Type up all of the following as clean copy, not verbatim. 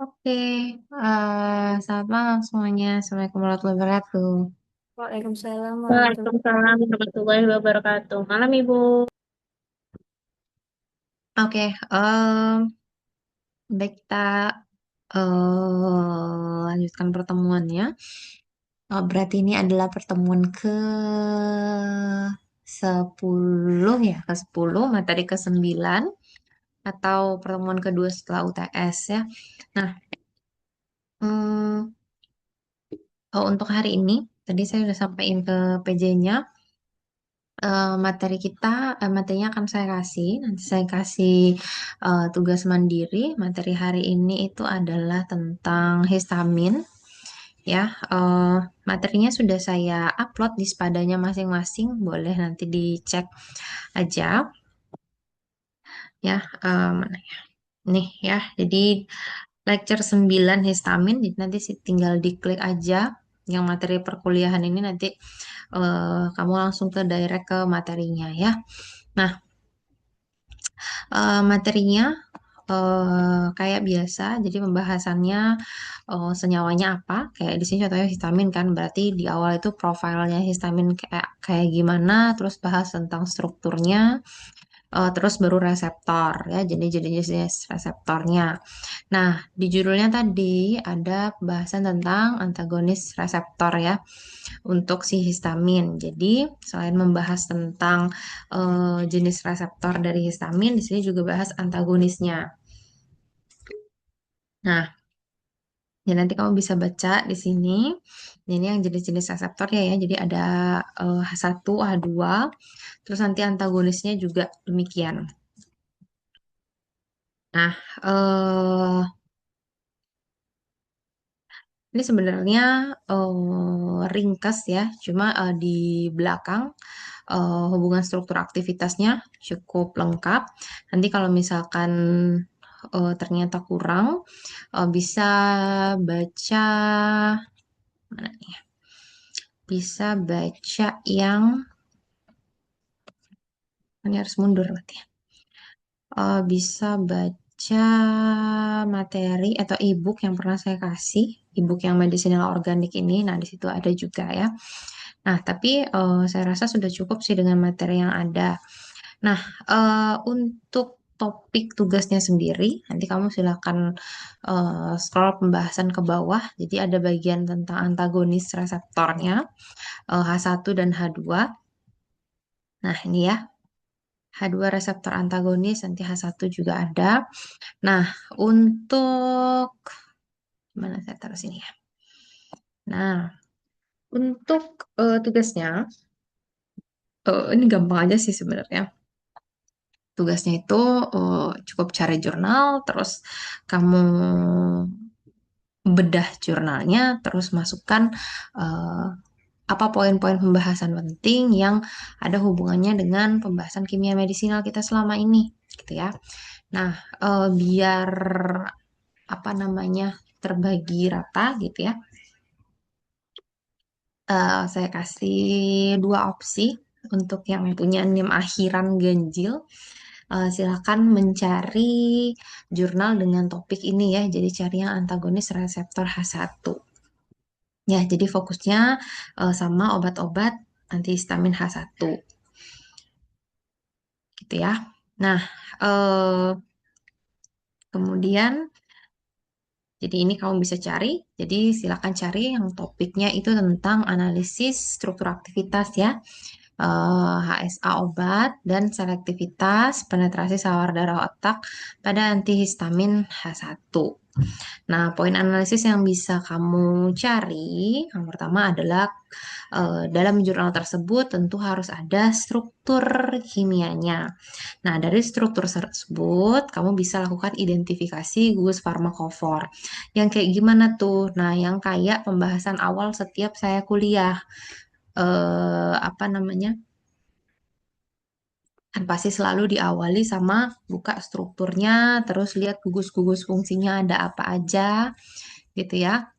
Oke, selamat malam semuanya. Assalamualaikum warahmatullahi wabarakatuh. Waalaikumsalam warahmatullahi Waalaikumsalam warahmatullahi wabarakatuh. Malam Ibu. Oke, baik kita lanjutkan pertemuannya. Berarti ini adalah pertemuan ke 10 ya, ke 10 materi ke 9 atau pertemuan kedua setelah UTS ya. Nah, hmm, untuk hari ini tadi saya sudah sampaikan ke PJ-nya. Materi kita, materinya akan saya kasih. Nanti saya kasih tugas mandiri. Materi hari ini itu adalah tentang histamin. Ya, materinya sudah saya upload di spadanya masing-masing. Boleh nanti dicek aja. Ya, mana ya? Nih ya. Jadi lecture 9 histamin. Jadi nanti tinggal diklik aja. Yang materi perkuliahan ini nanti kamu langsung ke direct ke materinya ya. Nah, materinya kayak biasa, jadi pembahasannya senyawanya apa? Kayak di sini contohnya histamin kan, berarti di awal itu profilnya histamin kayak kayak gimana, terus bahas tentang strukturnya, terus baru reseptor ya, jenis-jenis reseptornya. Nah, di judulnya tadi ada pembahasan tentang antagonis reseptor ya untuk si histamin. Jadi, selain membahas tentang jenis reseptor dari histamin, di sini juga bahas antagonisnya. Nah, ya nanti kamu bisa baca di sini. Ini yang jenis-jenis reseptornya ya. Jadi ada H1, H2, terus nanti antagonisnya juga demikian. Nah, ini sebenarnya ringkas ya. Cuma di belakang hubungan struktur aktivitasnya cukup lengkap. Nanti kalau misalkan ternyata kurang, bisa baca mana nih? Bisa baca yang ini harus mundur berarti ya. Bisa baca materi atau ebook yang pernah saya kasih, ebook yang medicinal organik ini. Nah, di situ ada juga ya. Nah, tapi saya rasa sudah cukup sih dengan materi yang ada. Nah, untuk topik tugasnya sendiri, nanti kamu silakan scroll pembahasan ke bawah. Jadi ada bagian tentang antagonis reseptornya, H1 dan H2. Nah, ini ya, H2 reseptor antagonis, nanti H1 juga ada. Nah, untuk mana saya taruh sini ya. Nah, untuk tugasnya, ini gampang aja sih sebenarnya. Tugasnya itu cukup cari jurnal, terus kamu bedah jurnalnya, terus masukkan eh, apa poin-poin pembahasan penting yang ada hubungannya dengan pembahasan kimia medisinal kita selama ini, gitu ya. Nah, biar apa namanya terbagi rata gitu ya. Saya kasih dua opsi untuk yang punya NIM akhiran ganjil. Silakan mencari jurnal dengan topik ini ya. Jadi cari yang antagonis reseptor H1. Ya, jadi fokusnya sama obat-obat antihistamin H1 gitu ya. Nah, eh, kemudian jadi ini kamu bisa cari. Jadi silakan cari yang topiknya itu tentang analisis struktur aktivitas ya. HSA obat dan selektivitas penetrasi sawar darah otak pada antihistamin H1. Nah, poin analisis yang bisa kamu cari, yang pertama adalah dalam jurnal tersebut tentu harus ada struktur kimianya. Nah, dari struktur tersebut, kamu bisa lakukan identifikasi gugus farmakofor. Yang kayak gimana tuh? Nah, yang kayak pembahasan awal setiap saya kuliah. Apa namanya? Kan pasti selalu diawali sama buka strukturnya, terus lihat gugus-gugus fungsinya ada apa aja, gitu ya.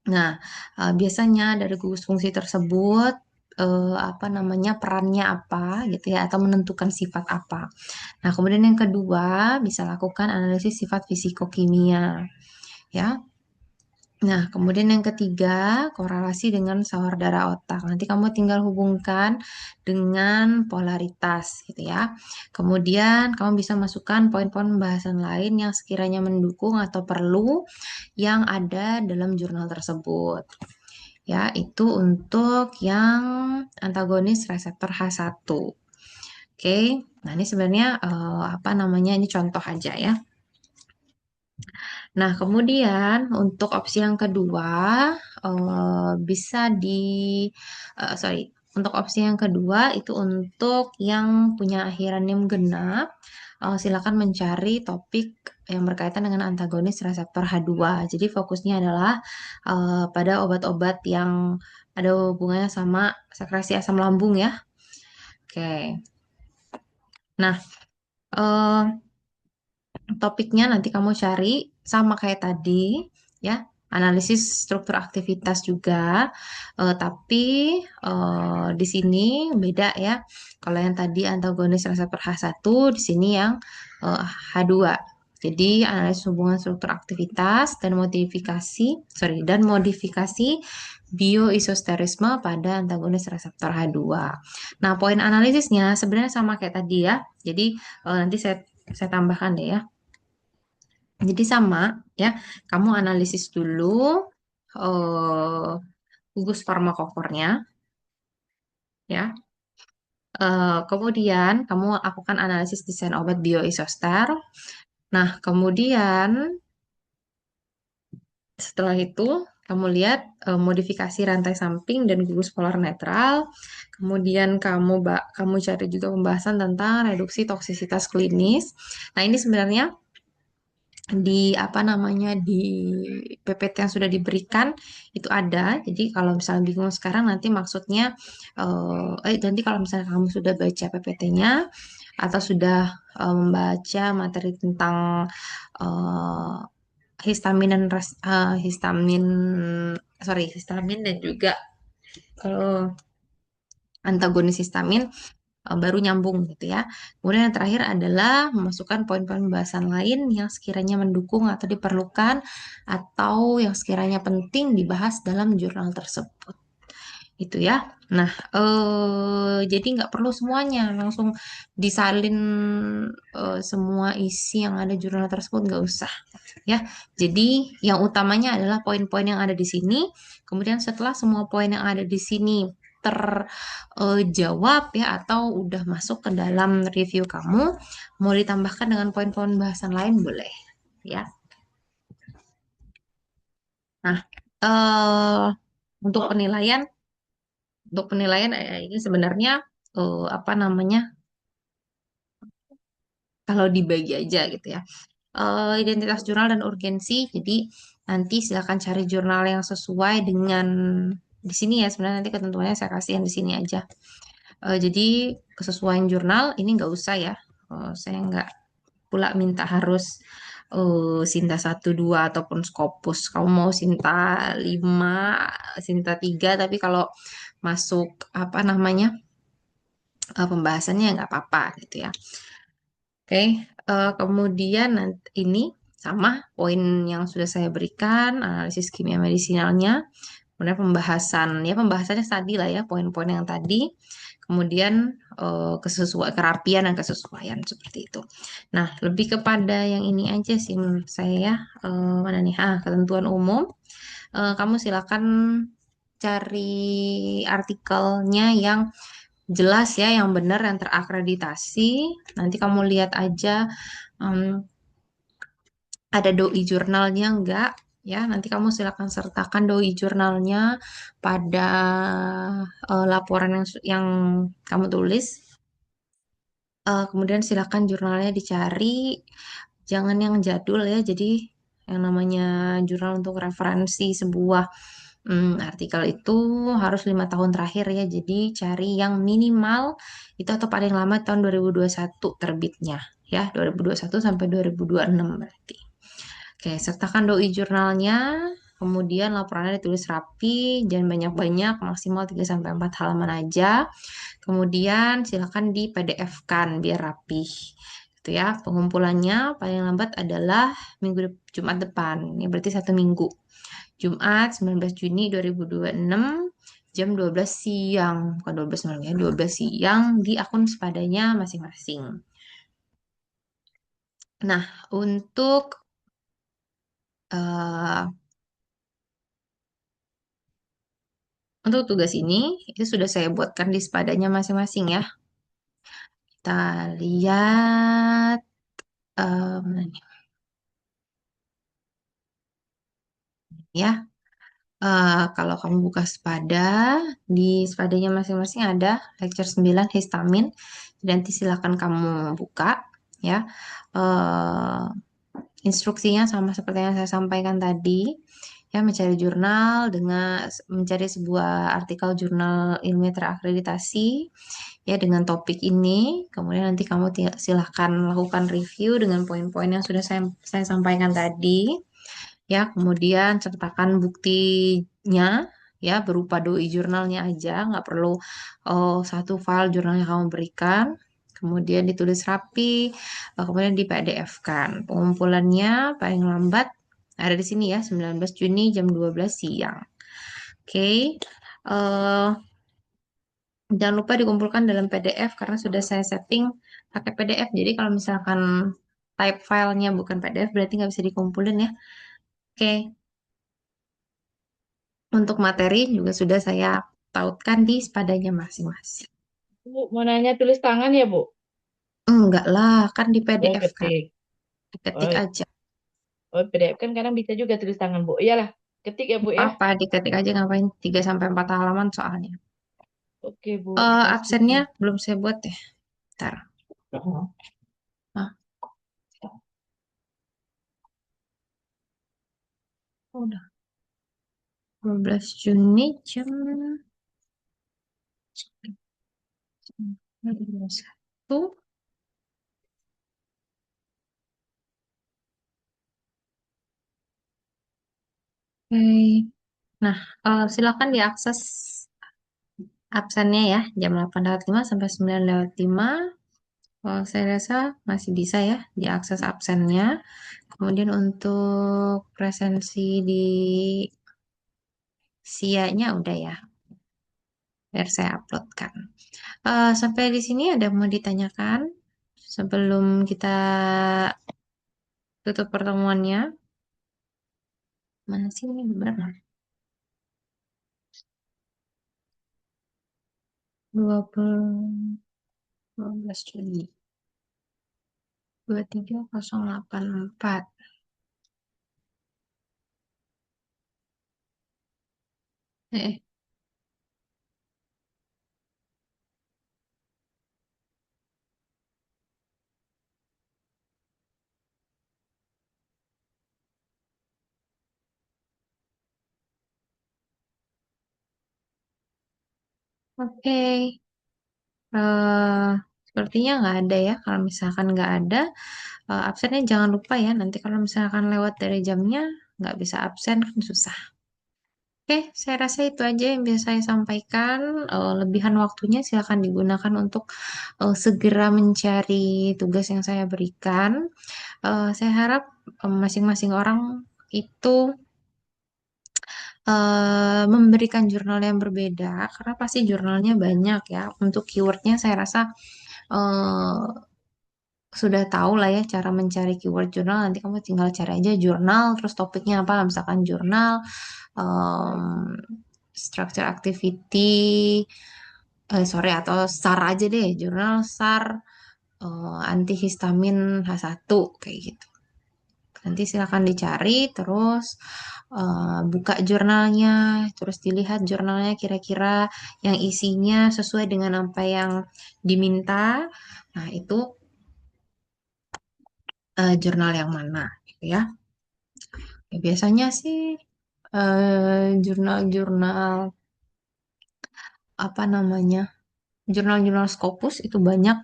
Nah, biasanya dari gugus fungsi tersebut, apa namanya, perannya apa, gitu ya, atau menentukan sifat apa. Nah, kemudian yang kedua, bisa lakukan analisis sifat fisikokimia. ya. Nah, kemudian yang ketiga, korelasi dengan sawar-darah otak. Nanti kamu tinggal hubungkan dengan polaritas, gitu ya. Kemudian kamu bisa masukkan poin-poin pembahasan lain yang sekiranya mendukung atau perlu yang ada dalam jurnal tersebut. Ya, itu untuk yang antagonis reseptor H1. Oke, nah ini sebenarnya apa namanya, ini contoh aja ya. Nah, kemudian untuk opsi yang kedua bisa sorry, untuk opsi yang kedua itu untuk yang punya akhiran NIM genap, silakan mencari topik yang berkaitan dengan antagonis reseptor H2. Jadi fokusnya adalah pada obat-obat yang ada hubungannya sama sekresi asam lambung ya. Oke. Nah, eh, topiknya nanti kamu cari sama kayak tadi ya, analisis struktur aktivitas juga. Tapi di sini beda ya. Kalau yang tadi antagonis reseptor H1, di sini yang H2. Jadi analisis hubungan struktur aktivitas dan modifikasi bioisosterisme pada antagonis reseptor H2. Nah, poin analisisnya sebenarnya sama kayak tadi ya. Jadi nanti saya tambahkan deh ya. Jadi sama ya, kamu analisis dulu eh, gugus farmakofornya ya. Kemudian kamu lakukan analisis desain obat bioisoster. Nah, kemudian setelah itu kamu lihat modifikasi rantai samping dan gugus polar netral. Kemudian kamu cari juga pembahasan tentang reduksi toksisitas klinis. Nah, ini sebenarnya di apa namanya di PPT yang sudah diberikan itu ada. Jadi kalau misalnya bingung sekarang nanti maksudnya nanti kalau misalnya kamu sudah baca PPT-nya atau sudah membaca materi tentang eh, histamin dan histamin dan juga kalau antagonis histamin baru nyambung gitu ya. Kemudian yang terakhir adalah memasukkan poin-poin pembahasan lain yang sekiranya mendukung atau diperlukan atau yang sekiranya penting dibahas dalam jurnal tersebut. Itu ya. Nah, jadi nggak perlu semuanya langsung disalin semua isi yang ada jurnal tersebut, nggak usah ya. Jadi yang utamanya adalah poin-poin yang ada di sini. Kemudian setelah semua poin yang ada di sini terjawab ya atau udah masuk ke dalam review kamu, mau ditambahkan dengan poin-poin bahasan lain boleh ya. Nah, eh untuk penilaian ini sebenarnya apa namanya, kalau dibagi aja gitu ya. Identitas jurnal dan urgensi. Jadi nanti silakan cari jurnal yang sesuai dengan di sini ya. Sebenarnya nanti ketentuannya saya kasih yang di sini aja. Jadi kesesuaian jurnal ini nggak usah ya. Saya nggak pula minta harus Sinta 1, 2 ataupun Scopus. Kamu mau Sinta 5, Sinta 3, tapi kalau masuk apa namanya pembahasannya nggak apa-apa gitu ya. Oke, kemudian nanti ini sama poin yang sudah saya berikan, analisis kimia medisinalnya, kemudian pembahasannya tadi lah ya, poin-poin yang tadi, kemudian kesesuaian kerapian dan kesesuaian seperti itu. Nah, lebih kepada yang ini aja sih menurut saya ya. Mana nih? Ketentuan umum. Kamu silakan cari artikelnya yang jelas ya, yang benar, yang terakreditasi. Nanti kamu lihat aja em, ada doi jurnalnya enggak ya. Nanti kamu silakan sertakan doi jurnalnya pada laporan yang kamu tulis. Kemudian silakan jurnalnya dicari, jangan yang jadul ya. Jadi yang namanya jurnal untuk referensi sebuah artikel itu harus 5 tahun terakhir ya. Jadi cari yang minimal itu atau paling lama tahun 2021 terbitnya ya, 2021 sampai 2026 berarti. Oke, sertakan doi jurnalnya, kemudian laporannya ditulis rapi, jangan banyak-banyak, maksimal 3 sampai 4 halaman aja. Kemudian silakan di PDF-kan biar rapi. Itu ya, pengumpulannya paling lambat adalah Jumat depan. Ini berarti 1 minggu. Jumat 19 Juni 2026 jam 12 siang. Bukan 12 malam ya, 12 siang di akun sepadanya masing-masing. Nah, eh, untuk tugas ini itu sudah saya buatkan di sepadanya masing-masing ya. Kita lihat mana nih, ya. Kalau kamu buka sepada, di sepadanya masing-masing ada lecture 9 histamin. Nanti silakan kamu buka ya. Eh, Instruksinya sama seperti yang saya sampaikan tadi. Ya, mencari jurnal dengan mencari sebuah artikel jurnal ilmiah terakreditasi ya dengan topik ini. Kemudian nanti kamu silahkan lakukan review dengan poin-poin yang sudah saya sampaikan tadi. Ya, kemudian sertakan buktinya ya berupa doi jurnalnya aja, nggak perlu satu file jurnal yang kamu berikan. Kemudian ditulis rapi, kemudian di PDF kan. Pengumpulannya paling lambat ada di sini ya, 19 Juni jam 12 siang. Oke. eh, Jangan lupa dikumpulkan dalam PDF karena sudah saya setting pakai PDF. Jadi kalau misalkan type filenya bukan PDF berarti nggak bisa dikumpulin ya. Oke. Untuk materi juga sudah saya tautkan di sepadanya masing-masing. Bu, mau nanya tulis tangan ya, Bu? Enggak lah, kan di Oh, PDF kan. ketik. Diketik Oh, aja. oh, PDF kan kadang bisa juga tulis tangan, Bu. Iyalah, ketik ya, Bu ya. Apa-apa, diketik aja ngapain 3 sampai 4 halaman soalnya. Oke, Bu, makasih, Bu. Absennya belum saya buat ya. Ntar. Oh. Ah, udah. 12 Juni jam 1. Oke. Nah, silakan diakses absennya ya, jam 8.05 sampai 9.05. Saya rasa masih bisa ya diakses absennya. Kemudian untuk presensi di SIA-nya udah ya, biar saya uploadkan. Sampai di sini ada mau ditanyakan sebelum kita tutup pertemuannya. Mana sih ini berapa? 12 Juni 23084. Eh, oke. Eh, Sepertinya nggak ada ya. Kalau misalkan nggak ada, absennya jangan lupa ya. Nanti kalau misalkan lewat dari jamnya, nggak bisa absen kan susah. Oke, saya rasa itu aja yang bisa saya sampaikan. Lebihan waktunya silakan digunakan untuk segera mencari tugas yang saya berikan. Saya harap masing-masing orang itu memberikan jurnal yang berbeda, karena pasti jurnalnya banyak ya. Untuk keywordnya saya rasa eh, sudah tahu lah ya cara mencari keyword jurnal. Nanti kamu tinggal cari aja jurnal, terus topiknya apa, misalkan jurnal, em, structure activity, sorry, atau SAR aja deh, jurnal SAR, antihistamin H1, kayak gitu. Nanti silakan dicari, terus buka jurnalnya, terus dilihat jurnalnya kira-kira yang isinya sesuai dengan apa yang diminta. Nah, itu jurnal yang mana, gitu ya. Ya, biasanya sih jurnal-jurnal apa namanya, jurnal-jurnal Scopus itu banyak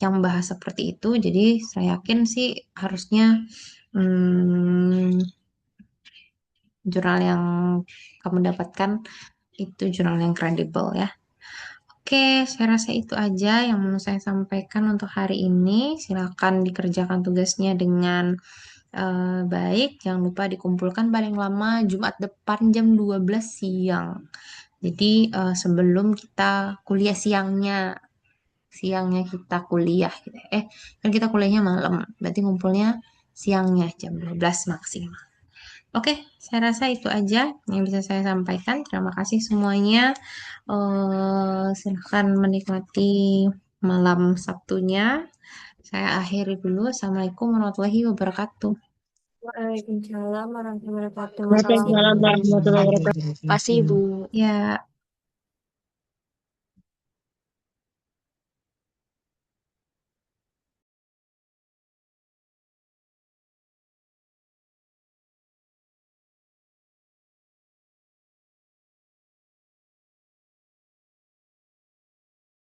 yang bahas seperti itu. Jadi saya yakin sih harusnya hmm, jurnal yang kamu dapatkan itu jurnal yang kredibel ya. Oke, saya rasa itu aja yang mau saya sampaikan untuk hari ini. Silakan dikerjakan tugasnya dengan baik. Jangan lupa dikumpulkan paling lama Jumat depan jam 12 siang. Jadi sebelum kita kuliah siangnya kita kuliah gitu. Kan kita kuliahnya malam. Berarti ngumpulnya siangnya jam 12 maksimal. Oke, saya rasa itu aja yang bisa saya sampaikan. Terima kasih semuanya. Silahkan menikmati malam Sabtunya. Saya akhiri dulu. Assalamualaikum warahmatullahi wabarakatuh. Waalaikumsalam warahmatullahi wabarakatuh. Makasih. Waalaikumsalam warahmatullahi wabarakatuh. Makasih, Bu. Ya.